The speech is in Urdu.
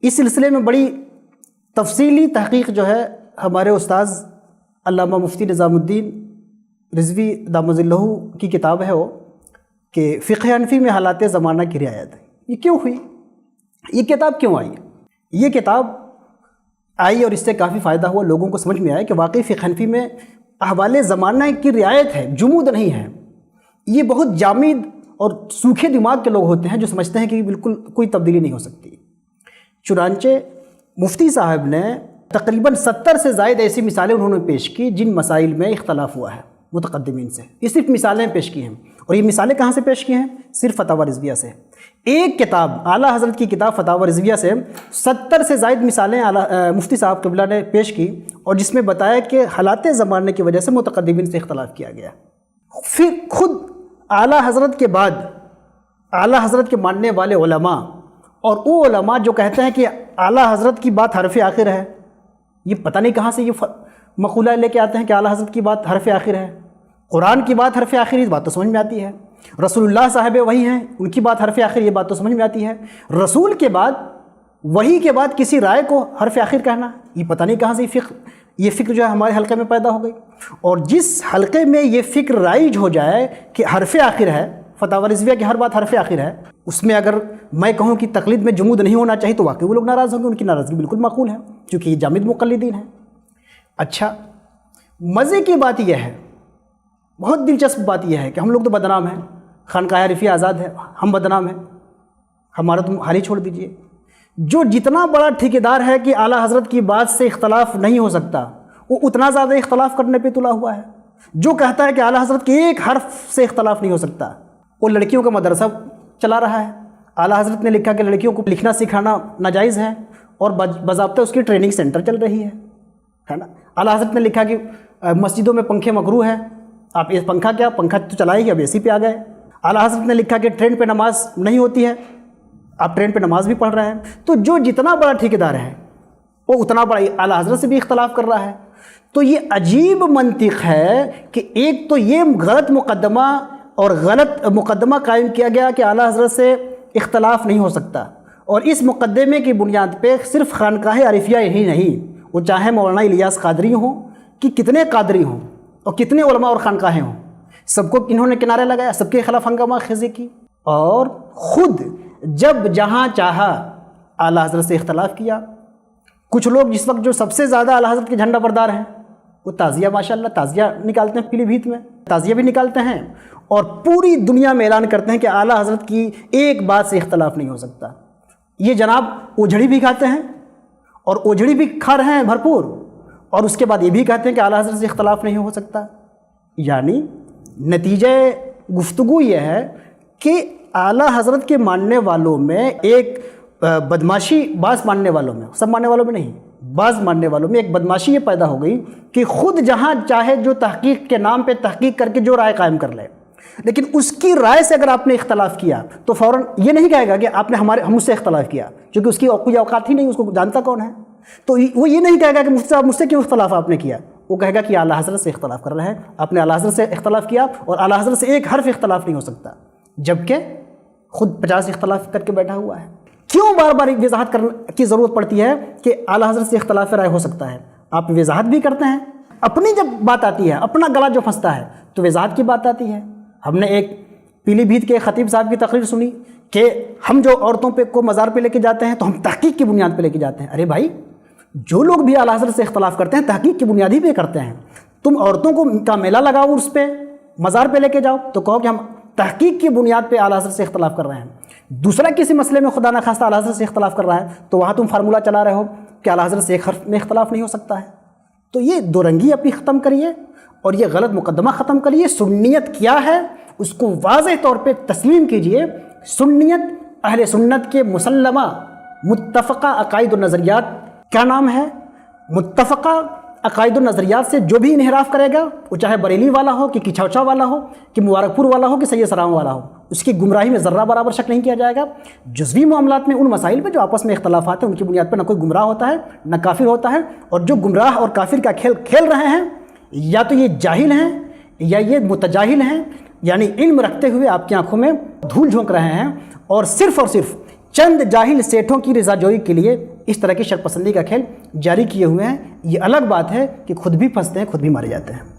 اس سلسلے میں بڑی تفصیلی تحقیق جو ہے ہمارے استاذ علامہ مفتی نظام الدین رضوی دامت ظلہ کی کتاب ہے وہ کہ فقہ حنفی میں حالات زمانہ کی رعایت ہے. یہ کیوں ہوئی؟ یہ کتاب کیوں آئی؟ یہ کتاب آئی اور اس سے کافی فائدہ ہوا، لوگوں کو سمجھ میں آیا کہ واقعی فقہ حنفی میں احوال زمانہ کی رعایت ہے، جمود نہیں ہے. یہ بہت جامد اور سوکھے دماغ کے لوگ ہوتے ہیں جو سمجھتے ہیں کہ بالکل کوئی تبدیلی نہیں ہو سکتی. چنانچہ مفتی صاحب نے تقریباً 70 سے زائد ایسی مثالیں انہوں نے پیش کی جن مسائل میں اختلاف ہوا ہے متقدمین سے. یہ صرف مثالیں پیش کی ہیں، اور یہ مثالیں کہاں سے پیش کی ہیں؟ صرف فتاوی رضویہ سے. ایک کتاب اعلیٰ حضرت کی کتاب فتاوی رضویہ سے 70 سے زائد مثالیں مفتی صاحب قبلہ نے پیش کی، اور جس میں بتایا کہ حالات زمانے کی وجہ سے متقدمین سے اختلاف کیا گیا. پھر خود اعلیٰ حضرت کے بعد اعلیٰ حضرت کے ماننے والے علماء اور وہ علماء جو کہتے ہیں کہ اعلیٰ حضرت کی بات حرف آخر ہے، یہ پتہ نہیں کہاں سے یہ مقولہ لے کے آتے ہیں کہ اعلیٰ حضرت کی بات حرف آخر ہے. قرآن کی بات حرف آخر، یہ بات تو سمجھ میں آتی ہے. رسول اللہ صاحب وہی ہیں، ان کی بات حرف آخر، یہ بات تو سمجھ میں آتی ہے. رسول کے بعد وہی کے بعد کسی رائے کو حرف آخر کہنا، یہ پتہ نہیں کہاں سے یہ فکر جو ہے ہمارے حلقے میں پیدا ہو گئی. اور جس حلقے میں یہ فکر رائج ہو جائے کہ حرف آخر ہے، فتاوی رضویہ کی ہر بات حرف آخر ہے، اس میں اگر میں کہوں کہ تقلید میں جمود نہیں ہونا چاہیے تو واقعی وہ لوگ ناراض ہوں گے. ان کی ناراضگی بالکل معقول ہے کیونکہ یہ جامد مقلدین ہیں. اچھا، مزے کی بات یہ ہے، بہت دلچسپ بات یہ ہے کہ ہم لوگ تو بدنام ہیں، خانقاہ عارفیہ آزاد ہے، ہم بدنام ہیں، ہمارا تم حال ہی چھوڑ دیجئے. جو جتنا بڑا ٹھیکیدار ہے کہ اعلیٰ حضرت کی بات سے اختلاف نہیں ہو سکتا، وہ اتنا زیادہ اختلاف کرنے پہ تلا ہوا ہے. جو کہتا ہے کہ اعلیٰ حضرت کے ایک حرف سے اختلاف نہیں ہو سکتا، وہ لڑکیوں کا مدرسہ چلا رہا ہے. اعلیٰ حضرت نے لکھا کہ لڑکیوں کو لکھنا سکھانا ناجائز ہے، اور باضابطہ اس کی ٹریننگ سینٹر چل رہی ہے نا. اعلیٰ حضرت نے لکھا کہ مسجدوں میں پنکھے مکروہ ہیں، آپ یہ پنکھا کیا، پنکھا تو چلائے ہی، اب اے سی پہ آ گئے. اعلیٰ حضرت نے لکھا کہ ٹرین پہ نماز نہیں ہوتی ہے، آپ ٹرین پہ نماز بھی پڑھ رہے ہیں. تو جو جتنا بڑا ٹھیکیدار ہے وہ اتنا بڑا اعلیٰ حضرت سے بھی اختلاف کر رہا ہے. تو یہ عجیب منطق ہے کہ ایک تو یہ غلط مقدمہ اور غلط مقدمہ قائم کیا گیا کہ اعلیٰ حضرت سے اختلاف نہیں ہو سکتا، اور اس مقدمے کی بنیاد پہ صرف خانقاہ عارفیہ ہی نہیں، وہ چاہے مولانا الیاس قادری ہوں کہ کتنے قادری ہوں اور کتنے علماء اور خانقاہیں ہوں، سب کو انہوں نے کنارے لگایا، سب کے خلاف ہنگامہ خیزی کی، اور خود جب جہاں چاہا اعلیٰ حضرت سے اختلاف کیا. کچھ لوگ جس وقت جو سب سے زیادہ اعلیٰ حضرت کے جھنڈا بردار ہیں، وہ تعزیہ ماشاءاللہ تعزیہ نکالتے ہیں، پیلی بھیت میں تعزیہ بھی نکالتے ہیں، اور پوری دنیا میں اعلان کرتے ہیں کہ اعلیٰ حضرت کی ایک بات سے اختلاف نہیں ہو سکتا. یہ جناب اوجھڑی بھی کھاتے ہیں، اور اوجھڑی بھی کھا رہے ہیں بھرپور، اور اس کے بعد یہ بھی کہتے ہیں کہ اعلیٰ حضرت سے اختلاف نہیں ہو سکتا. یعنی نتیجہ گفتگو یہ ہے کہ اعلیٰ حضرت کے ماننے والوں میں ایک بدماشی، بعض ماننے والوں میں، سب ماننے والوں میں نہیں، بعض ماننے والوں میں ایک بدماشی یہ پیدا ہو گئی کہ خود جہاں چاہے جو تحقیق کے نام پہ تحقیق کر کے جو رائے قائم کر لے، لیکن اس کی رائے سے اگر آپ نے اختلاف کیا تو فوراً یہ نہیں کہے گا کہ آپ نے ہم مجھ سے اختلاف کیا، کیونکہ اس کی کوئی اوقات ہی نہیں، اس کو جانتا کون ہے. تو وہ یہ نہیں کہے گا کہ مفتی صاحب مجھ سے کیوں اختلاف آپ نے کیا، وہ کہے گا کہ اعلیٰ حضرت سے اختلاف کر رہے ہیں، آپ نے اعلیٰ حضرت سے اختلاف کیا، اور اعلیٰ حضرت سے ایک حرف اختلاف نہیں ہو سکتا، جبکہ خود 50 اختلاف کر کے بیٹھا ہوا ہے. کیوں بار بار وضاحت کرنے کی ضرورت پڑتی ہے کہ اعلیٰ حضرت سے اختلاف رائے ہو سکتا ہے؟ آپ وضاحت بھی کرتے ہیں، اپنی جب بات آتی ہے، اپنا گلا جو پھنستا ہے تو وضاحت کی بات آتی ہے. ہم نے ایک پیلی بھیت کے خطیب صاحب کی تقریر سنی کہ ہم جو عورتوں پہ کو مزار پہ لے کے جاتے ہیں تو ہم تحقیق کی بنیاد پہ لے کے جاتے ہیں. ارے بھائی، جو لوگ بھی اعلیٰ حضرت سے اختلاف کرتے ہیں تحقیق کی بنیاد ہی پہ کرتے ہیں. تم عورتوں کو کا میلہ لگاؤ، اس پہ مزار پہ لے کے جاؤ تو کہو کہ ہم تحقیق کی بنیاد پہ اعلیٰ حضرت سے اختلاف کر رہے ہیں. دوسرا کسی مسئلے میں خدا نخواستہ اعلیٰ حضرت سے اختلاف کر رہا ہے تو وہاں تم فارمولہ چلا رہے ہو کہ اعلیٰ حضرت سے ایک حرف میں اختلاف نہیں ہو سکتا ہے. تو یہ دو رنگی اپنی ختم کریے اور یہ غلط مقدمہ ختم کریے. سنیت کیا ہے اس کو واضح طور پہ تسلیم کیجئے. سنیت اہل سنت کے مسلمہ متفقہ عقائد و نظریات کا نام ہے. متفقہ عقائد و نظریات سے جو بھی انحراف کرے گا، وہ چاہے بریلی والا ہو کہ کچھوچا والا ہو کہ مبارک پور والا ہو کہ سید سلام والا ہو، اس کی گمراہی میں ذرہ برابر شک نہیں کیا جائے گا. جزوی معاملات میں ان مسائل پہ جو آپس میں اختلافات ہیں ان کی بنیاد پہ نہ کوئی گمراہ ہوتا ہے نہ کافر ہوتا ہے. اور جو گمراہ اور کافر کا کھیل کھیل رہے ہیں یا تو یہ جاہل ہیں یا یہ متجاہل ہیں، یعنی علم رکھتے ہوئے آپ کی آنکھوں میں دھول جھونک رہے ہیں اور صرف چند جاہل سیٹھوں کی رضا جوئی کے لیے اس طرح کی شرپسندی کا کھیل جاری کیے ہوئے ہیں۔ یہ الگ بات ہے کہ خود بھی پھنستے ہیں، خود بھی مارے جاتے ہیں۔